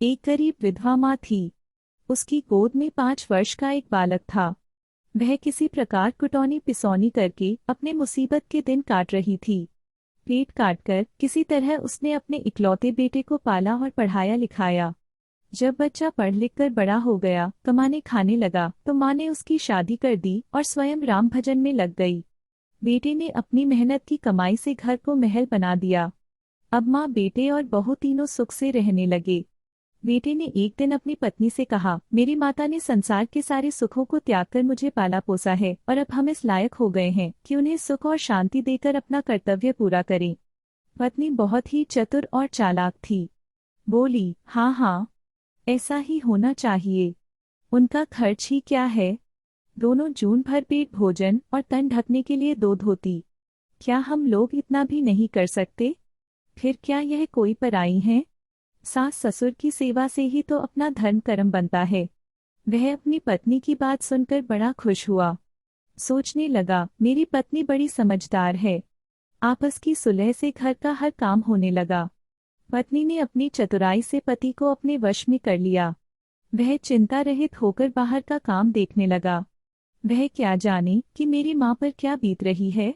एक गरीब विधवा माँ थी। उसकी गोद में 5 वर्ष का एक बालक था। वह किसी प्रकार कुटौनी पिसौनी करके अपने मुसीबत के दिन काट रही थी। पेट काटकर किसी तरह उसने अपने इकलौते बेटे को पाला और पढ़ाया लिखाया। जब बच्चा पढ़ लिख कर बड़ा हो गया, कमाने खाने लगा, तो माँ ने उसकी शादी कर दी और स्वयं राम भजन में लग गई। बेटे ने अपनी मेहनत की कमाई से घर को महल बना दिया। अब माँ, बेटे और बहू तीनों सुख से रहने लगे। बेटे ने एक दिन अपनी पत्नी से कहा, मेरी माता ने संसार के सारे सुखों को त्याग कर मुझे पाला पोसा है और अब हम इस लायक हो गए हैं कि उन्हें सुख और शांति देकर अपना कर्तव्य पूरा करें। पत्नी बहुत ही चतुर और चालाक थी। बोली, हाँ हाँ, ऐसा ही होना चाहिए। उनका खर्च ही क्या है, दोनों जून भर पेट भोजन और तन ढकने के लिए 2 धोती। क्या हम लोग इतना भी नहीं कर सकते? फिर क्या यह कोई पराई है? सास ससुर की सेवा से ही तो अपना धर्म कर्म बनता है। वह अपनी पत्नी की बात सुनकर बड़ा खुश हुआ। सोचने लगा, मेरी पत्नी बड़ी समझदार है। आपस की सुलह से घर का हर काम होने लगा। पत्नी ने अपनी चतुराई से पति को अपने वश में कर लिया। वह चिंता रहित होकर बाहर का काम देखने लगा। वह क्या जाने कि मेरी माँ पर क्या बीत रही है।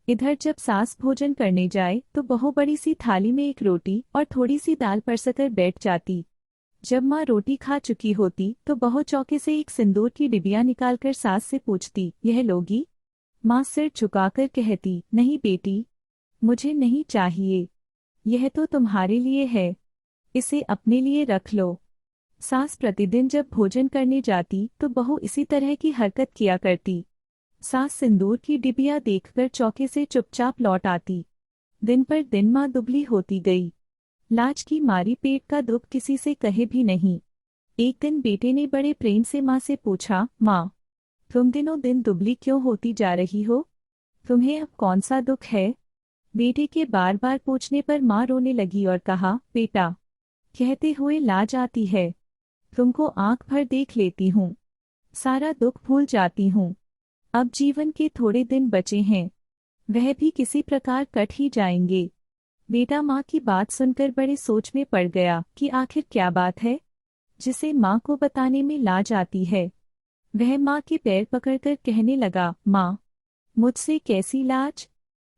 इधर जब सास भोजन करने जाए तो बहू बड़ी सी थाली में एक रोटी और थोड़ी सी दाल परसकर बैठ जाती। जब माँ रोटी खा चुकी होती तो बहू चौके से एक सिंदूर की डिबिया निकालकर सास से पूछती, यह लोगी? माँ सिर झुकाकर कहती, नहीं बेटी, मुझे नहीं चाहिए। यह तो तुम्हारे लिए है, इसे अपने लिए रख लो। सास प्रतिदिन जब भोजन करने जाती तो बहू इसी तरह की हरकत किया करती। सास सिंदूर की डिबिया देखकर चौके से चुपचाप लौट आती। दिन पर दिन माँ दुबली होती गई। लाज की मारी पेट का दुख किसी से कहे भी नहीं। एक दिन बेटे ने बड़े प्रेम से माँ से पूछा, माँ, तुम दिनों दिन दुबली क्यों होती जा रही हो? तुम्हें अब कौन सा दुख है? बेटे के बार बार पूछने पर माँ रोने लगी और कहा, बेटा, कहते हुए लाज आती है। तुमको आंख भर देख लेती हूँ, सारा दुख भूल जाती हूँ। अब जीवन के थोड़े दिन बचे हैं, वह भी किसी प्रकार कट ही जाएंगे। बेटा माँ की बात सुनकर बड़े सोच में पड़ गया कि आखिर क्या बात है जिसे माँ को बताने में लाज आती है। वह माँ के पैर पकड़कर कहने लगा, माँ, मुझसे कैसी लाज?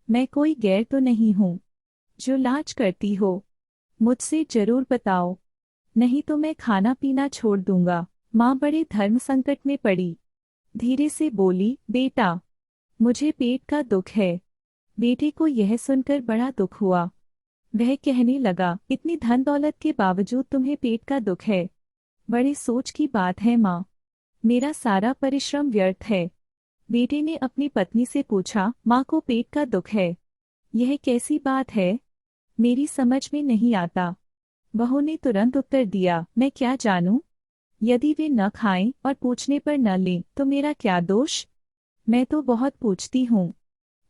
मैं कोई गैर तो नहीं हूँ। जो लाज करती हो मुझसे जरूर बताओ, नहीं तो मैं खाना पीना छोड़ दूंगा। माँ बड़े धर्म संकट में पड़ी। धीरे से बोली, बेटा, मुझे पेट का दुख है। बेटे को यह सुनकर बड़ा दुख हुआ। वह कहने लगा, इतनी धन दौलत के बावजूद तुम्हें पेट का दुख है? बड़ी सोच की बात है माँ, मेरा सारा परिश्रम व्यर्थ है। बेटे ने अपनी पत्नी से पूछा, माँ को पेट का दुख है, यह कैसी बात है? मेरी समझ में नहीं आता। बहू ने तुरंत उत्तर दिया, मैं क्या जानूं? यदि वे न खाएं और पूछने पर न लें तो मेरा क्या दोष? मैं तो बहुत पूछती हूँ,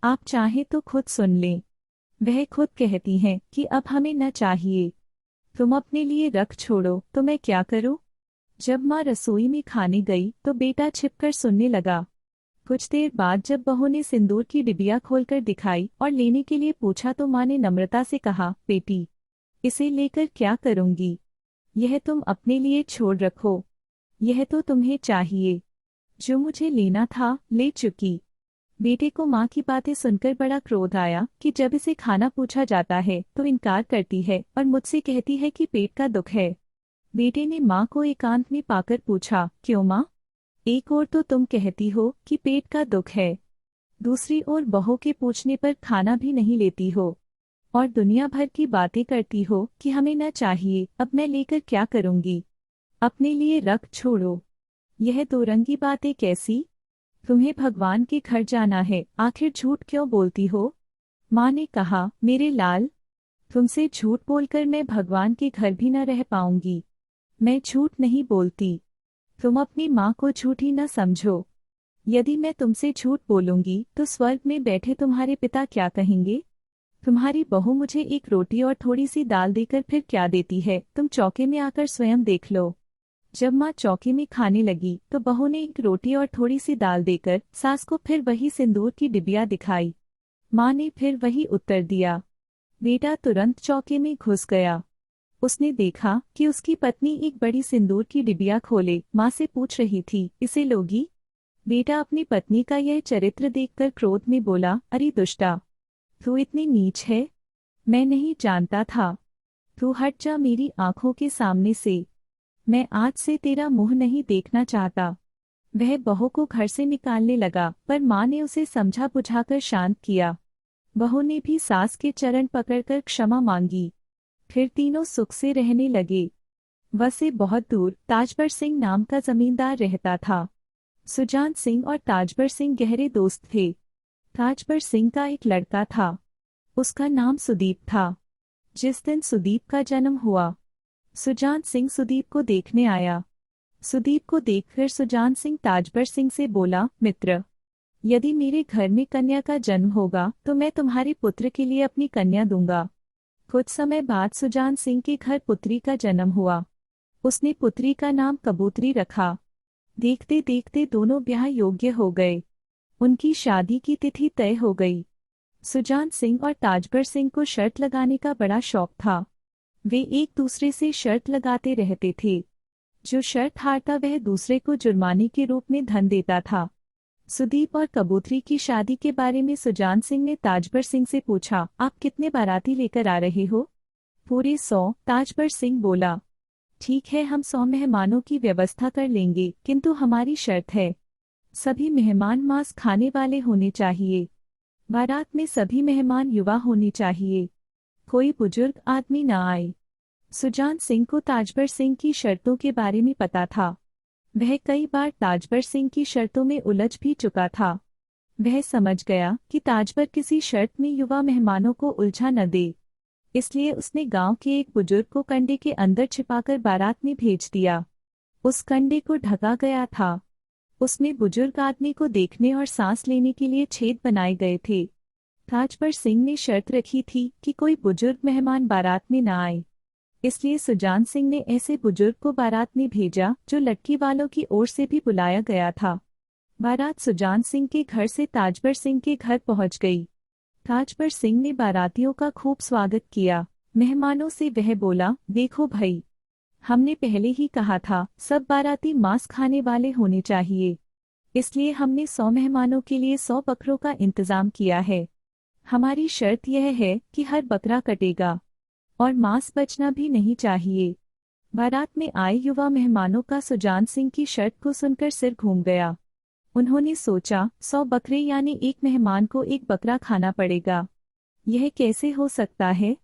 आप चाहें तो खुद सुन लें। वह खुद कहती हैं कि अब हमें न चाहिए, तुम अपने लिए रख छोड़ो तो मैं क्या करूं? जब माँ रसोई में खाने गई तो बेटा छिपकर सुनने लगा। कुछ देर बाद जब बहू ने सिंदूर की डिबिया खोलकर दिखाई और लेने के लिए पूछा तो माँ ने नम्रता से कहा, बेटी, इसे लेकर क्या करूंगी? यह तुम अपने लिए छोड़ रखो, यह तो तुम्हें चाहिए। जो मुझे लेना था ले चुकी। बेटे को माँ की बातें सुनकर बड़ा क्रोध आया कि जब इसे खाना पूछा जाता है तो इनकार करती है और मुझसे कहती है कि पेट का दुख है। बेटे ने माँ को एकांत में पाकर पूछा, क्यों माँ? एक ओर तो तुम कहती हो कि पेट का दुख है, दूसरी ओर बहू के पूछने पर खाना भी नहीं लेती हो और दुनिया भर की बातें करती हो कि हमें न चाहिए। अब मैं लेकर क्या करूंगी? अपने लिए रख छोड़ो। यह दोरंगी बातें कैसी? तुम्हें भगवान के घर जाना है, आखिर झूठ क्यों बोलती हो? माँ ने कहा, मेरे लाल, तुमसे झूठ बोलकर मैं भगवान के घर भी न रह पाऊंगी। मैं झूठ नहीं बोलती, तुम अपनी माँ को झूठी न समझो। यदि मैं तुमसे झूठ बोलूंगी तो स्वर्ग में बैठे तुम्हारे पिता क्या कहेंगे? तुम्हारी बहू मुझे एक रोटी और थोड़ी सी दाल देकर फिर क्या देती है, तुम चौके में आकर स्वयं देख लो। जब माँ चौके में खाने लगी तो बहू ने एक रोटी और थोड़ी सी दाल देकर सास को फिर वही सिंदूर की डिबिया दिखाई। माँ ने फिर वही उत्तर दिया। बेटा तुरंत चौके में घुस गया। उसने देखा कि उसकी पत्नी एक बड़ी सिंदूर की डिबिया खोले माँ से पूछ रही थी, इसे लोगी? बेटा अपनी पत्नी का यह चरित्र देखकर क्रोध में बोला, अरे दुष्टा, तू इतनी नीच है? मैं नहीं जानता था। तू हट जा मेरी आंखों के सामने से। मैं आज से तेरा मुंह नहीं देखना चाहता। वह बहू को घर से निकालने लगा, पर माँ ने उसे समझा बुझाकर शांत किया। बहू ने भी सास के चरण पकड़कर क्षमा मांगी। फिर तीनों सुख से रहने लगे। वसे बहुत दूर ताजबर सिंह नाम का जमींदार रहता था। सुजान सिंह और ताजबर सिंह गहरे दोस्त थे। ताजबर सिंह का एक लड़का था। उसका नाम सुदीप था। जिस दिन सुदीप का जन्म हुआ, सुजान सिंह सुदीप को देखने आया। सुदीप को देखकर सुजान सिंह ताजबर सिंह से बोला, मित्र, यदि मेरे घर में कन्या का जन्म होगा तो मैं तुम्हारे पुत्र के लिए अपनी कन्या दूंगा। कुछ समय बाद सुजान सिंह के घर पुत्री का जन्म हुआ। उसने पुत्री का नाम कबूतरी रखा। देखते देखते दोनों ब्याह योग्य हो गए। उनकी शादी की तिथि तय हो गई। सुजान सिंह और ताजबर सिंह को शर्त लगाने का बड़ा शौक था। वे एक दूसरे से शर्त लगाते रहते थे। जो शर्त हारता वह दूसरे को जुर्माने के रूप में धन देता था। सुदीप और कबूतरी की शादी के बारे में सुजान सिंह ने ताजबर सिंह से पूछा, आप कितने बाराती लेकर आ रहे हो? पूरे 100, ताजबर सिंह बोला। ठीक है, हम 100 मेहमानों की व्यवस्था कर लेंगे, किंतु हमारी शर्त है, सभी मेहमान मांस खाने वाले होने चाहिए। बारात में सभी मेहमान युवा होने चाहिए। कोई बुजुर्ग आदमी न आए। सुजान सिंह को ताजबर सिंह की शर्तों के बारे में पता था। वह कई बार ताजबर सिंह की शर्तों में उलझ भी चुका था। वह समझ गया कि ताजबर किसी शर्त में युवा मेहमानों को उलझा न दे। इसलिए उसने गांव के एक बुजुर्ग को कंडे के अंदर छिपाकर बारात में भेज दिया। उस कंडे को ढका गया था। उसमें बुजुर्ग आदमी को देखने और सांस लेने के लिए छेद बनाए गए थे। ताजबर सिंह ने शर्त रखी थी कि कोई बुजुर्ग मेहमान बारात में न आए। इसलिए सुजान सिंह ने ऐसे बुजुर्ग को बारात में भेजा जो लड़की वालों की ओर से भी बुलाया गया था। बारात सुजान सिंह के घर से ताजबर सिंह के घर पहुंच गई। ताजबर सिंह ने बारातियों का खूब स्वागत किया। मेहमानों से वह बोला, देखो भाई, हमने पहले ही कहा था सब बाराती मांस खाने वाले होने चाहिए। इसलिए हमने 100 मेहमानों के लिए 100 बकरों का इंतजाम किया है। हमारी शर्त यह है कि हर बकरा कटेगा और मांस बचना भी नहीं चाहिए। बारात में आए युवा मेहमानों का सुजान सिंह की शर्त को सुनकर सिर घूम गया। उन्होंने सोचा, 100 बकरे यानी एक मेहमान को एक बकरा खाना पड़ेगा। यह कैसे हो सकता है?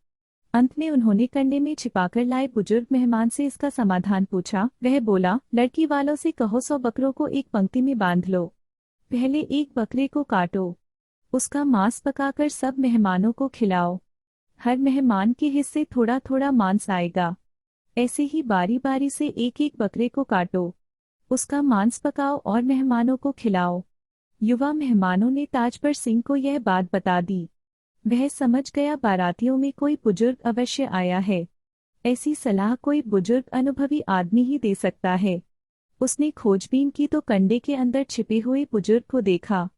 अंत में उन्होंने कंडे में छिपाकर लाए बुजुर्ग मेहमान से इसका समाधान पूछा। वह बोला, लड़की वालों से कहो 100 बकरों को एक पंक्ति में बांध लो। पहले एक बकरे को काटो, उसका मांस पकाकर सब मेहमानों को खिलाओ। हर मेहमान के हिस्से थोड़ा थोड़ा मांस आएगा। ऐसे ही बारी बारी से एक एक बकरे को काटो, उसका मांस पकाओ और मेहमानों को खिलाओ। युवा मेहमानों ने ताजबर सिंह को यह बात बता दी। वह समझ गया बारातियों में कोई बुजुर्ग अवश्य आया है। ऐसी सलाह कोई बुजुर्ग अनुभवी आदमी ही दे सकता है। उसने खोजबीन की तो कंडे के अंदर छिपे हुए बुजुर्ग को देखा।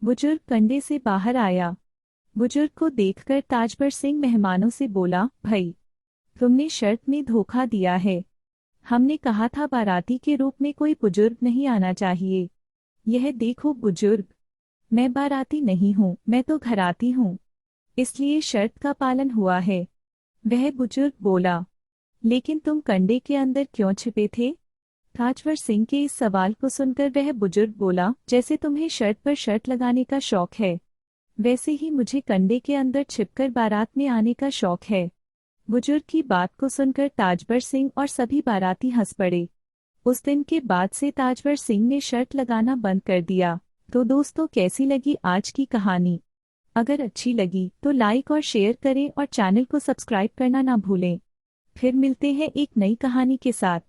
बुजुर्ग कंडे से बाहर आया। बुजुर्ग को देखकर ताजबर सिंह मेहमानों से बोला, भाई, तुमने शर्त में धोखा दिया है। हमने कहा था बाराती के रूप में कोई बुजुर्ग नहीं आना चाहिए। यह देखो बुजुर्ग, मैं बाराती नहीं हूँ, मैं तो घराती हूँ, इसलिए शर्त का पालन हुआ है। वह बुजुर्ग बोला, लेकिन तुम कंडे के अंदर क्यों छिपे थे? ताजबर सिंह के इस सवाल को सुनकर वह बुजुर्ग बोला, जैसे तुम्हें शर्त पर शर्त लगाने का शौक है, वैसे ही मुझे कंडे के अंदर छिपकर बारात में आने का शौक है। बुजुर्ग की बात को सुनकर ताजबर सिंह और सभी बाराती हंस पड़े। उस दिन के बाद से ताजबर सिंह ने शर्त लगाना बंद कर दिया। तो दोस्तों, कैसी लगी आज की कहानी? अगर अच्छी लगी तो लाइक और शेयर करें और चैनल को सब्सक्राइब करना ना भूलें। फिर मिलते हैं एक नई कहानी के साथ।